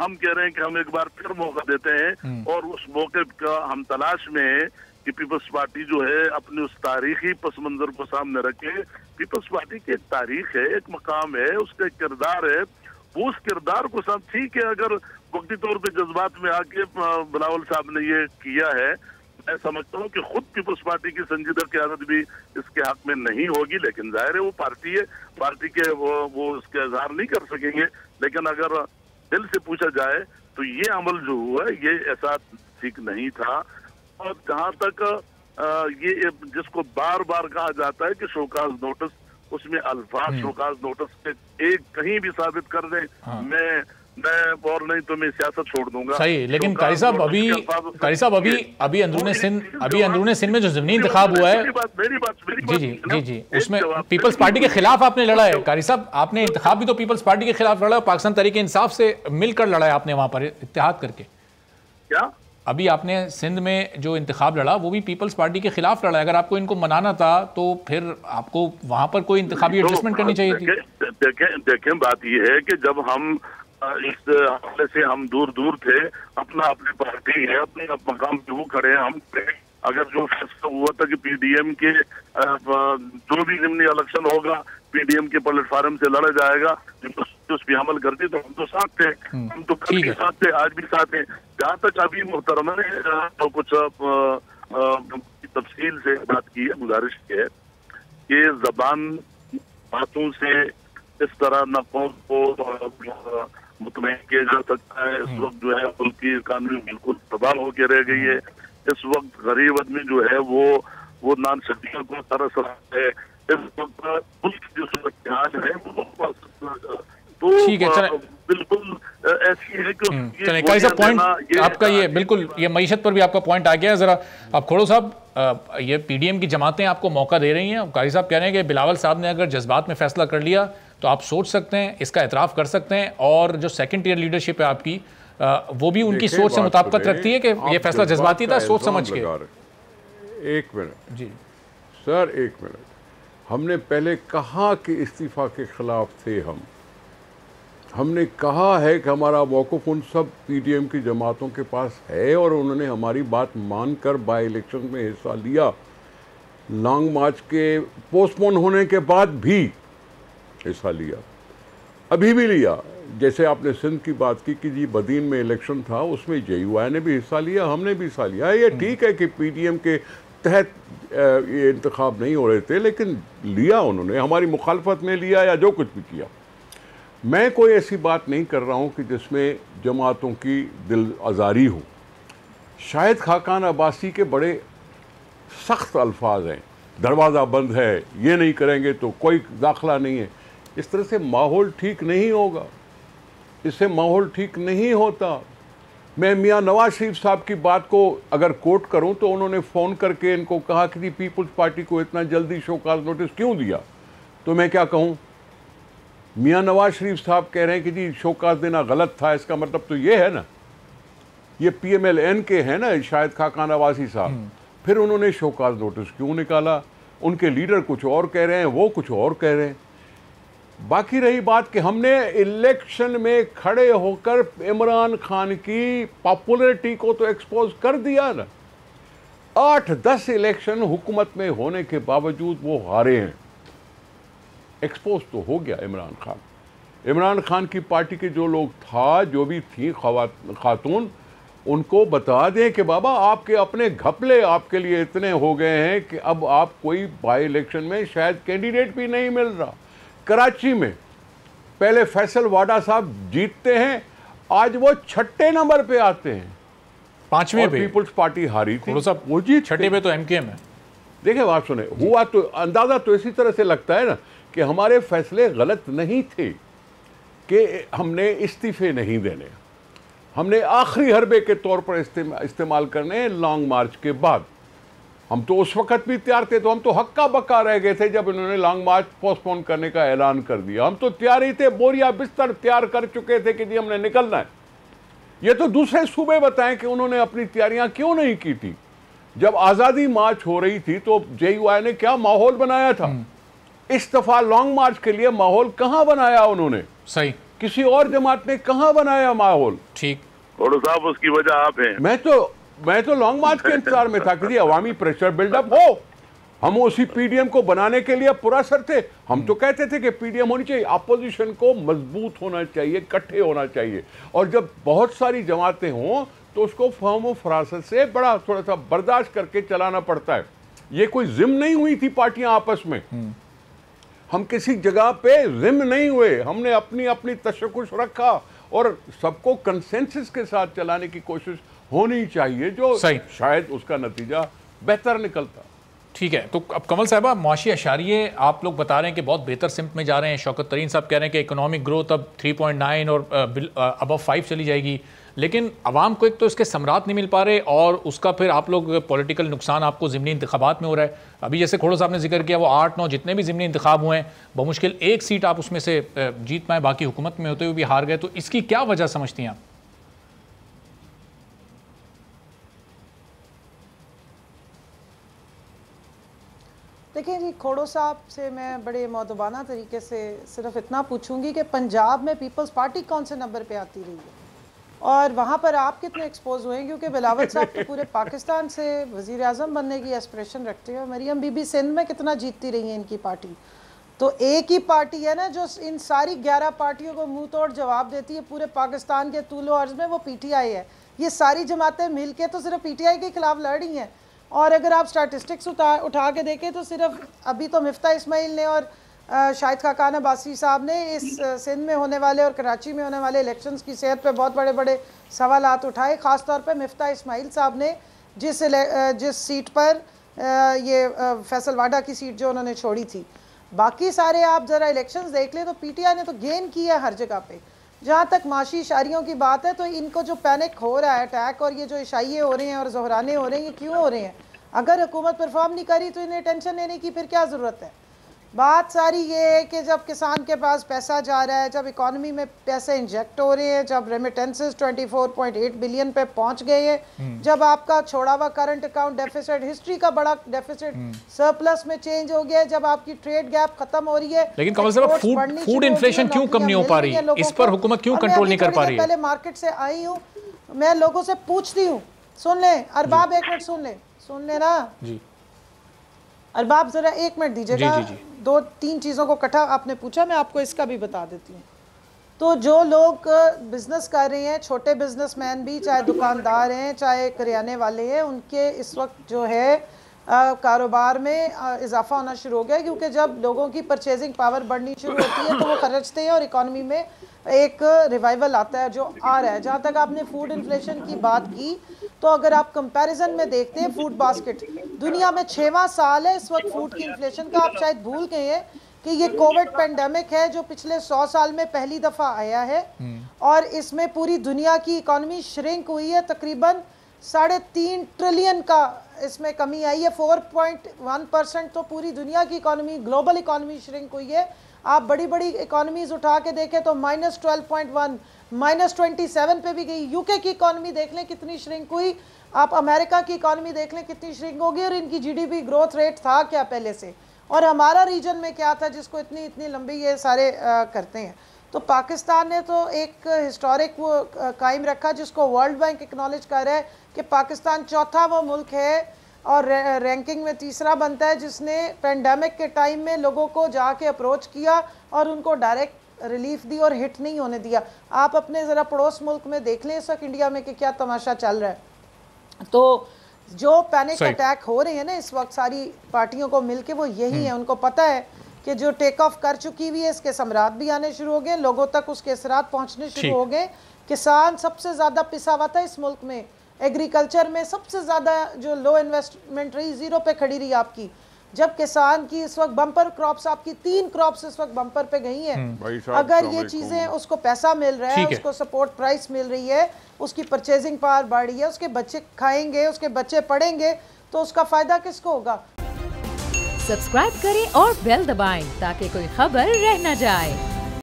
हम कह रहे हैं कि हम एक बार फिर मौका देते हैं और उस मौके का हम तलाश में हैं कि पीपल्स पार्टी जो है अपने उस तारीखी पस मंजर को सामने रखे। पीपल्स पार्टी की एक तारीख है, एक मकाम है, उसका एक किरदार है, वो उस किरदार को सब ठीक है। अगर वक्ती तौर पे जज्बात में आके बिलावल साहब ने ये किया है, मैं समझता हूँ कि खुद पीपल्स पार्टी की संजीदा क़यादत भी इसके हक में नहीं होगी, लेकिन जाहिर है वो पार्टी है, पार्टी के वो इसका इजहार नहीं कर सकेंगे। लेकिन अगर दिल से पूछा जाए तो ये अमल जो हुआ है ये ऐसा ठीक नहीं था। और जहाँ तक ये जिसको बार बार कहा जाता है कि शोकाज नोटिस, उसमें अल्फाज शोकाज नोटिस के एक कहीं भी साबित कर दें, मैं और नहीं तो मैं सियासत छोड़ दूंगा। सही, लेकिन कारी साहब अभी अंदरूनी सिंध में जो ज़मीनी इंतखाब हुआ है, जी, उसमें पीपल्स पार्टी के खिलाफ आपने लड़ा है कारी साहब, आपने इंतखाब भी तो पीपल्स पार्टी के खिलाफ लड़ा है, पाकिस्तान तहरीक इंसाफ से मिलकर लड़ा है आपने वहां पर इत्तेहाद करके। क्या अभी आपने सिंध में जो इंतखाब लड़ा वो भी पीपल्स पार्टी के खिलाफ लड़ा है? अगर आपको इनको मनाना था तो फिर आपको वहां पर कोई इंतखाबी एडजस्टमेंट करनी चाहिए थी। देखें बात यह है कि जब हम इस हमले से हम दूर दूर थे, अपनी पार्टी है, अपने मकाम पे वो खड़े हैं, हम अगर जो फैसला हुआ था कि पीडीएम के जो भी जिमनी इलेक्शन होगा पीडीएम के प्लेटफार्म से लड़ा जाएगा, उस पर अमल करते तो हम तो साथ थे, हम तो कल भी साथ थे, आज भी साथ हैं। जहाँ तक अभी मुहतरमा ने तो कुछ तफसील से बात की है, गुजारिश की है कि जबान बातों से इस तरह न कौम को मुतमईन किया जा सकता है। इस वक्त जो है उनकी इकानमी बिल्कुल तबाह होकर रह गई है। इस वक्त गरीब आदमी जो है वो नान सदियों को तरस रहा है। इस वक्त मुल्क जो सूरत हाल है वो तो ठीक है, बिल्कुल ऐसी है कि चलिए कारी साहब, पॉइंट आपका ये बिल्कुल, ये मईशत पर भी आपका पॉइंट आ गया। जरा आप खोड़ो साहब, ये पीडीएम की जमातें आपको मौका दे रही हैं, कारी साहब कह रहे हैं कि बिलावल साहब ने अगर जज्बात में फैसला कर लिया तो आप सोच सकते हैं, इसका एतराफ़ कर सकते हैं, और जो सेकंड टियर लीडरशिप है आपकी वो भी उनकी सोच से मुताबिकत रखती है कि ये फैसला जज्बाती था, सोच समझ के। एक मिनट जी सर, एक मिनट, हमने पहले कहा कि इस्तीफा के खिलाफ थे। हमने कहा है कि हमारा मौक़िफ़ उन सब पीडीएम की जमातों के पास है और उन्होंने हमारी बात मानकर बाई इलेक्शन में हिस्सा लिया। लॉन्ग मार्च के पोस्टपोन होने के बाद भी हिस्सा लिया, अभी भी लिया। जैसे आपने सिंध की बात की कि जी बदीन में इलेक्शन था, उसमें JUI ने भी हिस्सा लिया, हमने भी हिस्सा लिया। ये ठीक है कि पीडीएम के तहत ये इंतखाब नहीं हो रहे थे, लेकिन लिया उन्होंने, हमारी मुखालफत में लिया या जो कुछ भी किया। मैं कोई ऐसी बात नहीं कर रहा हूँ कि जिसमें जमातों की दिल आज़ारी हो। शाहिद खाकान अब्बासी के बड़े सख्त अल्फाज हैं, दरवाज़ा बंद है, ये नहीं करेंगे तो कोई दाखिला नहीं है। इस तरह से माहौल ठीक नहीं होगा, इससे माहौल ठीक नहीं होता। मैं मियाँ नवाज शरीफ साहब की बात को अगर कोट करूं तो उन्होंने फ़ोन करके इनको कहा कि पीपल्स पार्टी को इतना जल्दी शोकाज नोटिस क्यों दिया, तो मैं क्या कहूं? मियाँ नवाज शरीफ साहब कह रहे हैं कि जी शोकाज देना गलत था, इसका मतलब तो ये है ना, ये PMLN के हैं ना शाहिद खाकान अब्बासी साहब, फिर उन्होंने शोकाज नोटिस क्यों निकाला? उनके लीडर कुछ और कह रहे हैं, वो कुछ और कह रहे हैं। बाकी रही बात कि हमने इलेक्शन में खड़े होकर इमरान खान की पॉपुलैरिटी को तो एक्सपोज कर दिया ना। 8-10 इलेक्शन हुकूमत में होने के बावजूद वो हारे हैं, एक्सपोज तो हो गया इमरान खान। इमरान खान की पार्टी के जो लोग था, जो भी थी खातून, उनको बता दें कि बाबा आपके अपने घपले आपके लिए इतने हो गए हैं कि अब आप कोई बाई इलेक्शन में शायद कैंडिडेट भी नहीं मिल रहा। कराची में पहले फैसल वाडा साहब जीतते हैं, आज वो 6ठे नंबर पे आते हैं, 5वें पे पीपल्स पार्टी हारी थी, वो जीत 6ठे पे तो MKM है। देखिए बात सुने, हुआ तो अंदाजा तो इसी तरह से लगता है ना कि हमारे फैसले गलत नहीं थे कि हमने इस्तीफे नहीं देने, हमने आखिरी हरबे के तौर पर इस्तेमाल करने लॉन्ग मार्च के बाद। हम तो उस वक्त भी तैयार थे, तो हम तो हक्का बक्का रह गए थे जब इन्होंने लॉन्ग मार्च पोस्टपोन करने का ऐलान कर दिया। हम तो तैयार ही थे, बोरिया बिस्तर तैयार कर चुके थे कि जी हमने निकलना है। ये तो दूसरे सूबे बताएं कि उन्होंने अपनी तैयारियां क्यों नहीं की थी। जब आज़ादी मार्च हो रही थी तो JUI ने क्या माहौल बनाया था, इस दफा लॉन्ग मार्च के लिए माहौल कहां बनाया उन्होंने? सही, किसी और जमात ने कहां बनाया माहौल? ठीक, खोड़ो साहब उसकी वजह आप हैं। मैं तो लॉन्ग मार्च के इंतजार में था कि अवामी प्रेशर बिल्डअप हो। हम उसी पीडीएम को बनाने के लिए पुरअसर थे। हम तो कहते थे कि पीडीएम होनी चाहिए, अपोजिशन को मजबूत होना चाहिए, इकट्ठे होना चाहिए, और जब बहुत सारी जमातें हों तो उसको फहम व फरासत से बड़ा थोड़ा सा बर्दाश्त करके चलाना पड़ता है। ये कोई जिम नहीं हुई थी पार्टियां आपस में, हम किसी जगह पे जिम नहीं हुए, हमने अपनी अपनी तशक्कुश रखा और सबको कंसेंसस के साथ चलाने की कोशिश होनी चाहिए, जो शायद उसका नतीजा बेहतर निकलता। ठीक है, तो अब कमल साहबा, मुआशी अशारिये आप लोग बता रहे हैं कि बहुत बेहतर सिमत में जा रहे हैं। शौकत तरीन साहब कह रहे हैं कि इकोनॉमिक ग्रोथ अब 3.9 और अबव 5 चली जाएगी, लेकिन आवाम को एक तो इसके समरात नहीं मिल पा रहे और उसका फिर आप लोग पॉलिटिकल नुकसान आपको ज़िमनी इंतखाबात में हो रहा है। अभी जैसे खोड़ो साहब ने जिक्र किया, वो 8-9 जितने भी ज़िमनी इंतखाब हुए हैं, बमुश्किल एक सीट आप उसमें से जीत पाए, बाकी हुकूमत में होते हुए भी हार गए। तो इसकी क्या वजह समझती हैं आप? देखिए जी, खोड़ो साहब से मैं बड़े मौदबाना तरीके से सिर्फ इतना पूछूंगी कि पंजाब में पीपल्स पार्टी कौन से नंबर पे आती रही है और वहाँ पर आप कितने एक्सपोज हुए हैं, क्योंकि बिलावल साहब तो पूरे पाकिस्तान से वज़ीर आज़म बनने की एस्पिरेशन रखते हैं और मरियम बीबी सिंध में कितना जीतती रही है इनकी पार्टी। तो एक ही पार्टी है ना जो इन सारी 11 पार्टियों को मुंह तोड़ जवाब देती है पूरे पाकिस्तान के तूलो अर्ज में, वो पीटीआई है। ये सारी जमातें मिल के तो सिर्फ पीटीआई के खिलाफ लड़ रही हैं। और अगर आप स्टैटिस्टिक्स उठा के देखें तो सिर्फ अभी तो मिफ्ता इस्माइल ने और शाहिद खाकान अब्बासी साहब ने इस सिंध में होने वाले और कराची में होने वाले इलेक्शंस की सेहत पे बहुत बड़े बड़े सवालात उठाए। ख़ास तौर पे मिफ्ता इस्माइल साहब ने जिस सीट पर ये फैसल वाडा की सीट जो उन्होंने छोड़ी थी, बाकी सारे आप ज़रा इलेक्शंस देख लें तो पीटीआई ने तो गेन किया हर जगह पे। जहाँ तक माशी इशारियों की बात है तो इनको जो पैनिक हो रहा है, अटैक और ये जो इशाइये हो रहे हैं और जहराने हो रहे हैं, ये क्यों हो रहे हैं? अगर हुकूमत परफॉर्म नहीं करी तो इन्हें टेंशन लेने की फिर क्या ज़रूरत है? बात सारी ये है कि जब किसान के पास पैसा जा रहा है, जब इकॉनमी में पैसे इंजेक्ट हो रहे हैं, जब रेमिटेंसेस 24.8 बिलियन पे पहुंच गए हैं, जब आपका छोड़ा हुआ करंट अकाउंट डेफिसिट, हिस्ट्री का बड़ा डेफिसिट सरप्लस में चेंज हो गया है, जब आपकी ट्रेड गैप खत्म हो रही है। लेकिन कमल साहब, फूड इन्फ्लेशन क्यों कम नहीं हो पा रही? इस पर हुकूमत क्यों कंट्रोल नहीं कर पा रही है? पहले मार्केट से आई हूँ, मैं लोगों से पूछती हूँ, सुन ले अरबाब, एक मिनट सुन ले ना जी अरबाब, जरा एक मिनट दीजिएगा। 2-3 चीज़ों को इकट्ठा आपने पूछा, मैं आपको इसका भी बता देती हूँ। तो जो लोग बिजनेस कर रहे हैं, छोटे बिजनेसमैन भी, चाहे दुकानदार हैं चाहे करियाने वाले हैं, उनके इस वक्त जो है कारोबार में इजाफा होना शुरू हो गया, क्योंकि जब लोगों की परचेजिंग पावर बढ़नी शुरू होती है तो वो खर्चते हैं और इकॉनमी में एक रिवाइवल आता है जो आ रहा है। जहाँ तक आपने फूड इन्फ्लेशन की बात की, तो अगर आप कंपैरिजन में देखते हैं, फूड बास्केट दुनिया में 6वां साल है इस वक्त फूड की इन्फ्लेशन का। आप शायद भूल गए हैं कि ये कोविड पेंडेमिक है जो पिछले 100 साल में पहली दफ़ा आया है और इसमें पूरी दुनिया की इकॉनमी श्रिंक हुई है। तकरीबन 3.5 ट्रिलियन का इसमें कमी आई है। 4.1% तो पूरी दुनिया की इकॉनमी, ग्लोबल इकॉनमी श्रिंक हुई है। आप बड़ी बड़ी इकॉनमीज उठा के देखें तो -12.1, -27 पे भी गई। यूके की इकॉनमी देख लें कितनी श्रिंक हुई, आप अमेरिका की इकॉनमी देख लें कितनी श्रिंक होगी, और इनकी जीडीपी ग्रोथ रेट था क्या पहले से, और हमारा रीजन में क्या था जिसको इतनी लंबी ये सारे करते हैं। तो पाकिस्तान ने तो एक हिस्टोरिक वो कायम रखा जिसको वर्ल्ड बैंक एक्नॉलेज कर रहा है कि पाकिस्तान चौथा वो मुल्क है और रैंकिंग में 3रा बनता है जिसने पेंडेमिक के टाइम में लोगों को जाके अप्रोच किया और उनको डायरेक्ट रिलीफ दी और हिट नहीं होने दिया। आप अपने ज़रा पड़ोस मुल्क में देख लें इस वक्त इंडिया में कि क्या तमाशा चल रहा है। तो जो पैनिक अटैक हो रहे हैं ना इस वक्त सारी पार्टियों को मिलके, वो यही है। उनको पता है कि जो टेक ऑफ कर चुकी हुई है इसके समरात भी आने शुरू हो गए, लोगों तक उसके असरात पहुंचने शुरू हो गए। किसान सबसे ज़्यादा पिसा हुआ था इस मुल्क में, एग्रीकल्चर में सबसे ज़्यादा जो लो इन्वेस्टमेंट रही, 0 पे खड़ी रही आपकी। जब किसान की इस वक्त बम्पर क्रॉप्स, आपकी 3 क्रॉप्स इस वक्त बम्पर पे गई हैं, अगर ये चीज़ें, उसको पैसा मिल रहा है, उसको सपोर्ट प्राइस मिल रही है, उसकी परचेजिंग पावर बढ़ रही है, उसके बच्चे खाएंगे, उसके बच्चे पढ़ेंगे, तो उसका फ़ायदा किसको होगा? सब्सक्राइब करें और बेल दबाएं ताकि कोई खबर रह न जाए।